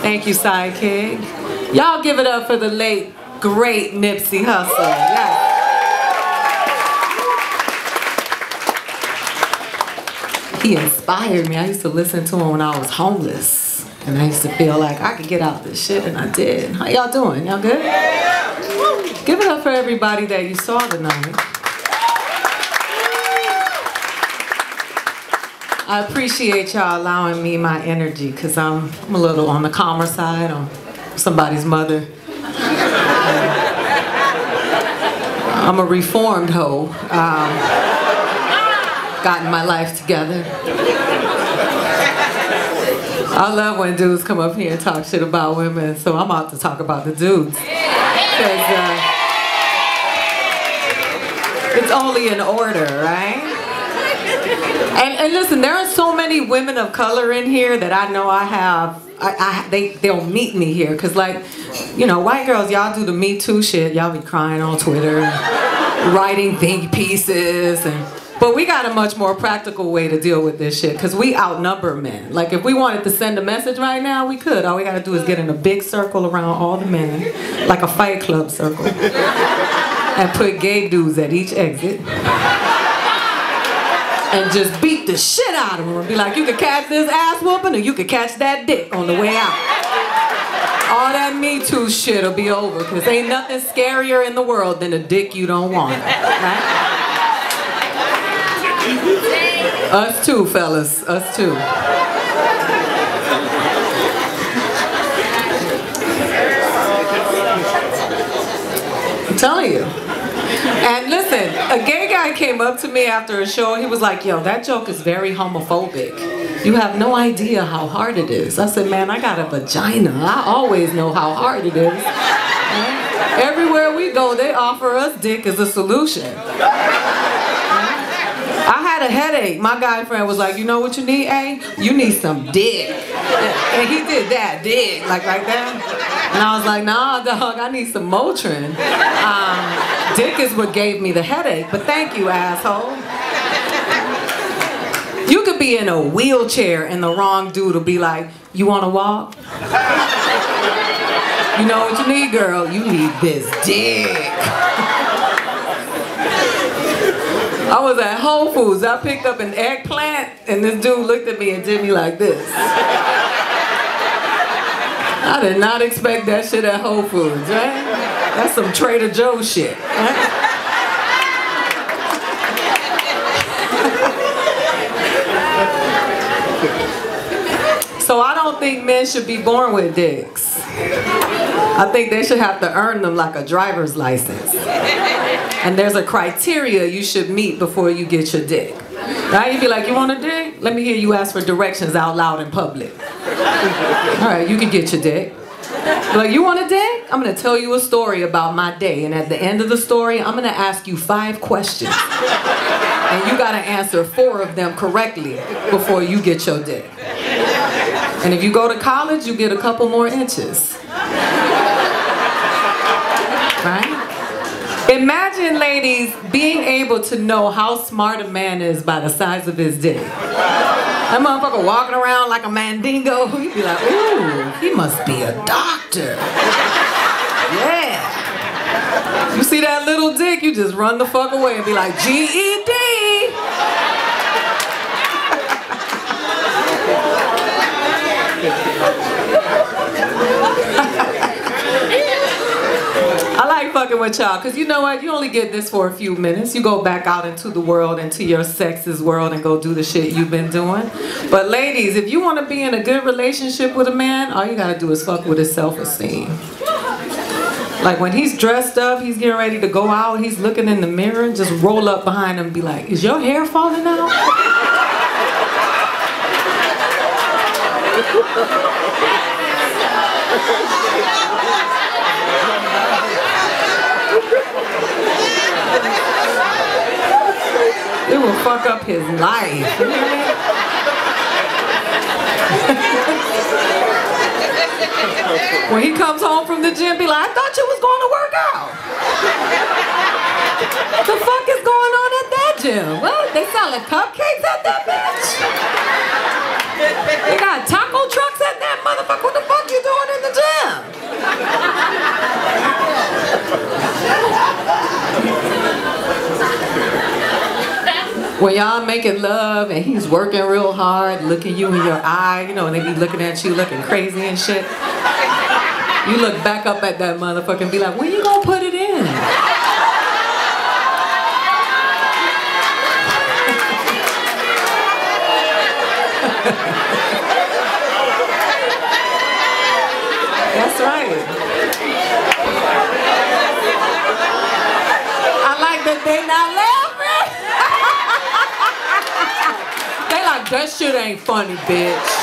Thank you, Sidekick. Y'all give it up for the late, great Nipsey Hussle. Yes. He inspired me. I used to listen to him when I was homeless. And I used to feel like I could get out this shit, and I did. How y'all doing? Y'all good? Give it up for everybody that you saw tonight. I appreciate y'all allowing me my energy, because I'm a little on the calmer side. I'm somebody's mother. I'm a reformed hoe. Gotten my life together. I love when dudes come up here and talk shit about women, so I'm about to talk about the dudes. Because it's only in order, right? And listen, there are so many women of color in here that I know they'll meet me here. Because, like, you know, white girls, y'all do the Me Too shit. Y'all be crying on Twitter, writing think pieces, but we got a much more practical way to deal with this shit, because we outnumber men. Like, if we wanted to send a message right now, we could. All we gotta do is get in a big circle around all the men, like a Fight Club circle, and put gay dudes at each exit, and just beat the shit out of them and be like, you could catch this ass whooping, or you could catch that dick on the way out. All that Me Too shit will be over, because ain't nothing scarier in the world than a dick you don't want, right? Us too, fellas. Us too. I'm telling you. And listen, a gay guy came up to me after a show. He was like, yo, that joke is very homophobic. You have no idea how hard it is. I said, man, I got a vagina. I always know how hard it is. Right? Everywhere we go, they offer us dick as a solution. I had a headache. My guy friend was like, you know what you need, A? You need some dick. And he did that, dick, like that. And I was like, nah, dog, I need some Motrin. Dick is what gave me the headache, but thank you, asshole. You could be in a wheelchair and the wrong dude will be like, you wanna walk? You know what you need, girl? You need this dick. I was at Whole Foods. I picked up an eggplant, and this dude looked at me and did me like this. I did not expect that shit at Whole Foods, right? That's some Trader Joe's shit, right? So I don't think men should be born with dicks. I think they should have to earn them like a driver's license. And there's a criteria you should meet before you get your dick. Right? You'd be like, you want a dick? Let me hear you ask for directions out loud in public. All right, you can get your dick. Like, you want a dick? I'm gonna tell you a story about my day, and at the end of the story, I'm gonna ask you 5 questions. And you gotta answer 4 of them correctly before you get your dick. And if you go to college, you get a couple more inches. Right? Imagine, ladies, being able to know how smart a man is by the size of his dick. That motherfucker walking around like a mandingo, you'd be like, ooh, he must be a doctor. Yeah. You see that little dick, you just run the fuck away and be like, GED. I like fucking with y'all, because you know what? You only get this for a few minutes. You go back out into the world, into your sex's world, and go do the shit you've been doing. But ladies, if you want to be in a good relationship with a man, all you gotta do is fuck with his self-esteem. Like, when he's dressed up, he's getting ready to go out, he's looking in the mirror, just roll up behind him and be like, is your hair falling out? It will fuck up his life. When he comes home from the gym, be like, I thought you was going to work out. What the fuck is going on at that gym? What? They selling cupcakes at that bitch? They got taco trucks at that motherfucker? What the fuck you doing When y'all making love and he's working real hard, looking you in your eye, you know, and they be looking at you looking crazy and shit. You look back up at that motherfucker and be like, when you gonna put it in? That's right. I like that they not laughing. They like, that shit ain't funny, bitch.